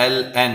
LN،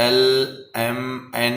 LMN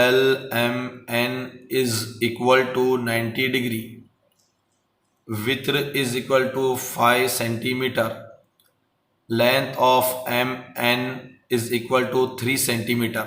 LMN is equal to 90 degree, width is equal to 5 centimeter, length of MN is equal to 3 centimeter۔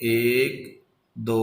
1 2،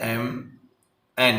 MN،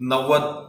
90